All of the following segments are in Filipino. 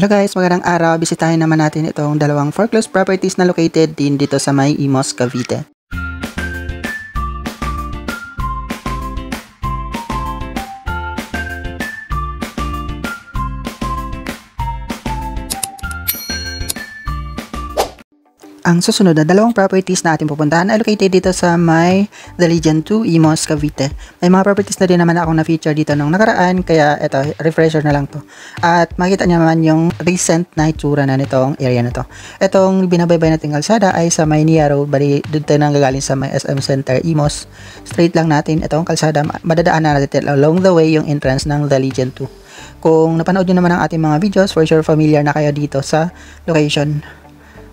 Hello guys, magandang araw. Bisitahin naman natin itong dalawang foreclosed properties na located din dito sa may Imus, Cavite. Ang susunod na dalawang properties na ating pupuntahan ay located dito sa may The Legion 2, Imus, Cavite. May mga properties na din naman akong na-feature dito nung nakaraan, kaya ito, refresher na lang to. At makita niyo naman yung recent na itsura na nitong area na to. Itong binabaybay nating kalsada ay sa may Nia Road, bali doon tayo nang gagaling sa may SM Center, Imus. Straight lang natin itong kalsada, madadaanan natin along the way yung entrance ng The Legion 2. Kung napanood nyo naman ang ating mga videos, for sure familiar na kayo dito sa location.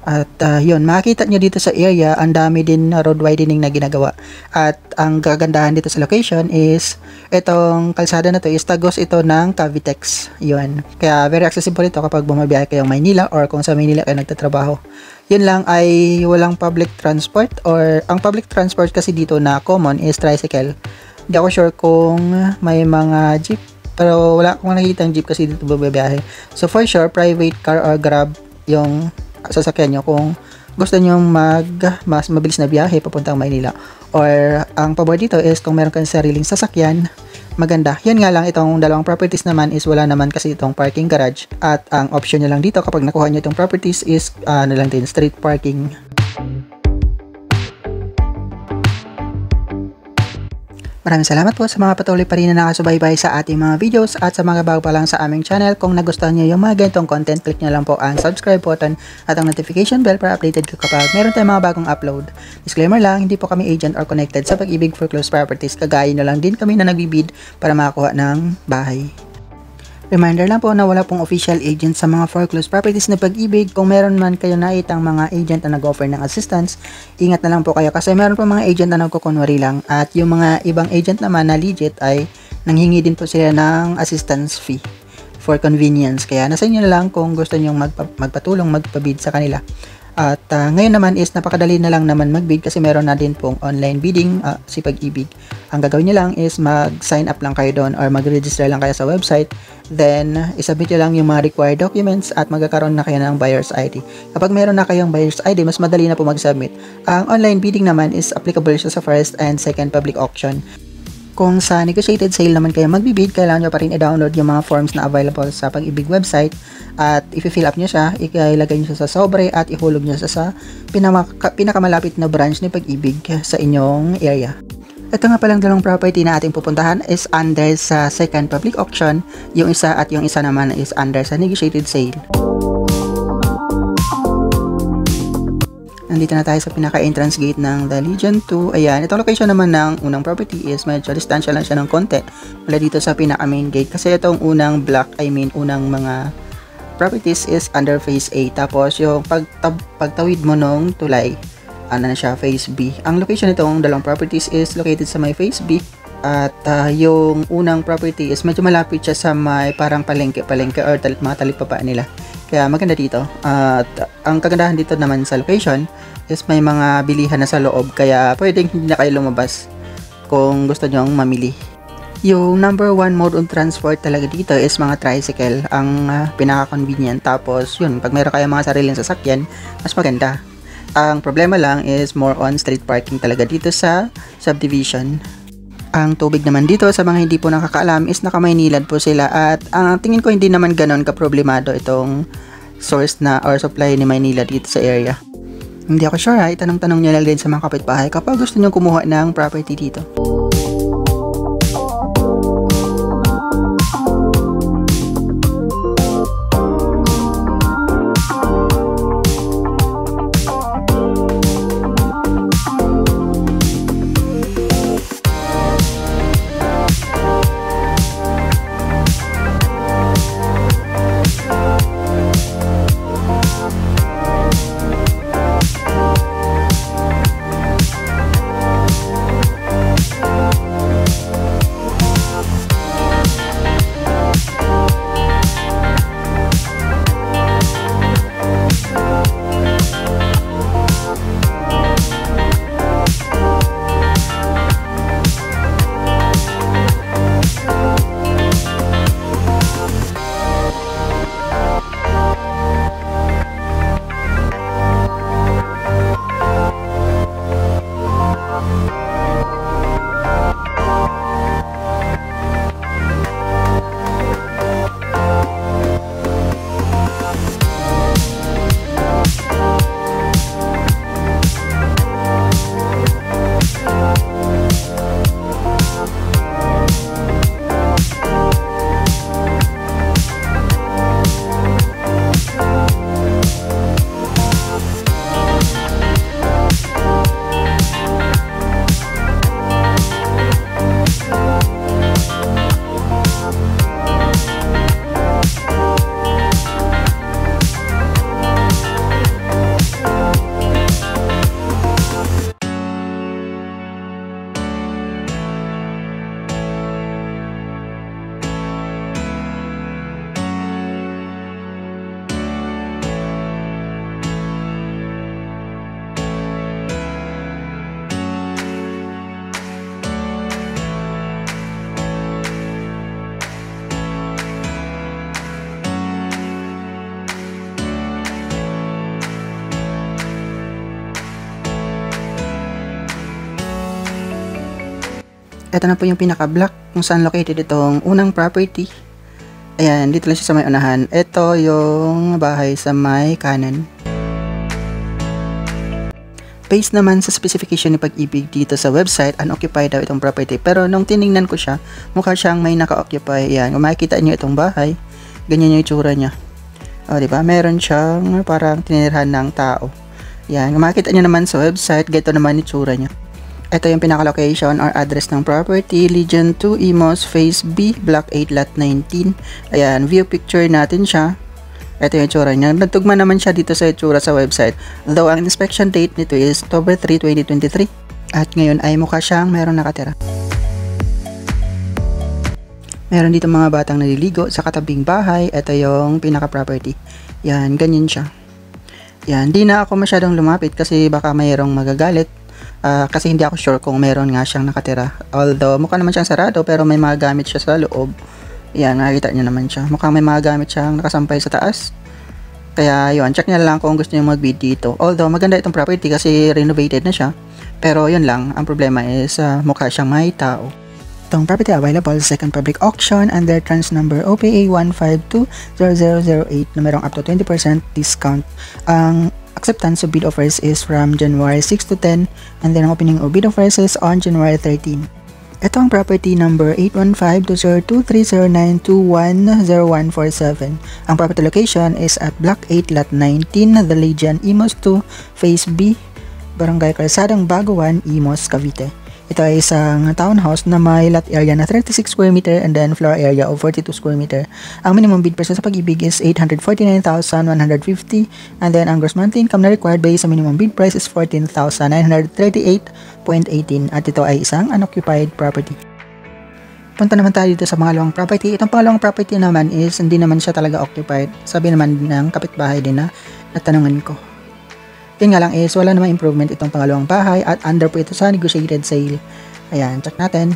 At yun, makikita nyo dito sa area, ang dami din road widening na ginagawa. At ang gagandahan dito sa location is, itong kalsada na to is tagos ito ng Cavitex. Yun. Kaya very accessible ito kapag bumabiyahe kayong Maynila or kung sa Maynila kayo nagtatrabaho. Yun lang ay walang public transport, or ang public transport kasi dito na common is tricycle. Hindi ako sure kung may mga jeep, pero wala akong nakikita ng jeep kasi dito bumabiyahe. So for sure, private car or Grab yung sasakyan nyo kung gusto nyo mas mabilis na biyahe papuntang Maynila. Or ang pabor dito is kung meron kang sariling sasakyan, maganda. Yan nga lang, itong dalawang properties naman is wala naman kasi itong parking garage. At ang option nyo lang dito kapag nakuha nyo itong properties is ano lang din, street parking. Maraming salamat po sa mga patuloy pa rin na nakasubaybay sa ating mga videos, at sa mga bago pa lang sa aming channel, kung nagustuhan nyo yung mga ganitong content, click nyo lang po ang subscribe button at ang notification bell para updated ko kapag meron tayong mga bagong upload. Disclaimer lang, hindi po kami agent or connected sa Pag-ibig Foreclosed Properties. Kagaya nyo lang din kami na nagbibid para makakuha ng bahay. Reminder lang po na wala pong official agent sa mga foreclosed properties na Pag-ibig. Kung meron man kayo nakitang mga agent na nag-offer ng assistance, ingat na lang po kayo kasi meron po mga agent na nagkukunwari lang, at yung mga ibang agent naman na legit ay nanghingi din po sila ng assistance fee for convenience. Kaya nasa inyo na lang kung gusto nyo magpatulong, magpabid sa kanila. At ngayon naman is napakadali na lang naman mag-bid kasi meron na din pong online bidding si Pag-ibig. Ang gagawin nyo lang is mag-sign up lang kayo doon or mag-register lang kayo sa website. Then, isubmit nyo lang yung mga required documents at magkakaroon na kayo ng buyer's ID. Kapag meron na kayong buyer's ID, mas madali na po mag-submit. Ang online bidding naman is applicable siya sa first and second public auction. Kung sa negotiated sale naman kayo magbibid, kailangan nyo pa rin i-download yung mga forms na available sa Pag-ibig website, at i-fill up nyo siya, ilagay nyo siya sa sobre at ihulog nyo siya sa pinakamalapit na branch ni Pag-ibig sa inyong area. Ito nga palang dalawang property na ating pupuntahan is under sa second public auction, yung isa, at yung isa naman is under sa negotiated sale. Nandito na tayo sa pinaka-entrance gate ng The Legion 2. Ayan, itong location naman ng unang property is medyo distansya lang siya ng konti mula dito sa pinaka-main gate. Kasi itong unang block, unang mga properties is under phase A. Tapos yung pagtawid mo nung tulay, ano na siya, phase B. Ang location nitong dalawang properties is located sa may phase B. At yung unang property is medyo malapit siya sa may parang palengke or mga talipapa nila. Kaya maganda dito. At ang kagandahan dito naman sa location is may mga bilihan na sa loob, kaya pwedeng hindi na kayo lumabas kung gusto nyong mamili. Yung number 1 mode of transport talaga dito is mga tricycle, ang pinaka-convenient. Tapos yun, pag mayroon kayo mga sariling sasakyan, mas maganda. Ang problema lang is more on street parking talaga dito sa subdivision. Ang tubig naman dito, sa mga hindi po nakakaalam, is naka-Maynilad po sila, at ang tingin ko hindi naman ganon ka-problemado itong source na or supply ni Maynilad dito sa area. Hindi ako sure ha, itanong-tanong nyo lang din sa mga kapitbahay kapag gusto nyo kumuha ng property dito. Ito na po yung pinaka-block kung saan located itong unang property. Ayan, dito lang siya sa may unahan. Ito yung bahay sa may kanan. Based naman sa specification ni Pag-ibig dito sa website, unoccupied daw itong property. Pero nung tiningnan ko siya, mukha siyang may naka-occupy. Ayan, kung makikita niyo itong bahay, ganyan yung itsura niya. O, diba? Meron siyang parang tinirhan ng tao. Ayan, kung makikita niyo naman sa website, ganito naman itsura niya. Ito yung pinaka-location or address ng property, Legion 2, Imos, Phase B, Block 8, Lot 19. Ayan, view picture natin siya. Ito yung itsura niya. Nagtugma naman siya dito sa itsura sa website. Though ang inspection date nito is October 3, 2023. At ngayon ay mukha siyang meron nakatira. Meron dito mga batang naliligo sa katabing bahay. Ito yung pinaka-property. Yan, ganyan siya. Yan, di na ako masyadong lumapit kasi baka mayroong magagalit. Kasi hindi ako sure kung meron nga siyang nakatira. Although, mukha naman siyang sarado pero may mga gamit siya sa loob. Yan, nakikita niyo naman siya. Mukhang may mga gamit siyang nakasampay sa taas. Kaya yun, check niya lang kung gusto niyo mag-bid dito. Although, maganda itong property kasi renovated na siya. Pero yun lang, ang problema is mukha siyang may tao. Itong property available sa second public auction under trans number OPA 1520008 na merong up to 20% discount. Ang acceptance of bid offers is from January 6 to 10 and then ang opening of bid offers is on January 13. Ito ang property number 815-20309210147. Ang property location is at Block 8, Lot 19, The Legion, Imos 2, Phase B, Barangay Calsadang Baguan, Imos, Cavite. Ito ay isang townhouse na may lot area na 36 square meter and then floor area of 42 square meter. Ang minimum bid price sa Pag-ibig is 849,150 and then ang gross monthly income na required based sa minimum bid price is 14,938.18 at ito ay isang unoccupied property. Punta naman tayo dito sa pangalawang property. Itong pangalawang property naman is hindi naman siya talaga occupied. Sabi naman ng kapitbahay din na natanungan ko. Yun nga lang is wala namang improvement itong pangalawang bahay at under po ito sa negotiated sale. Ayan, check natin.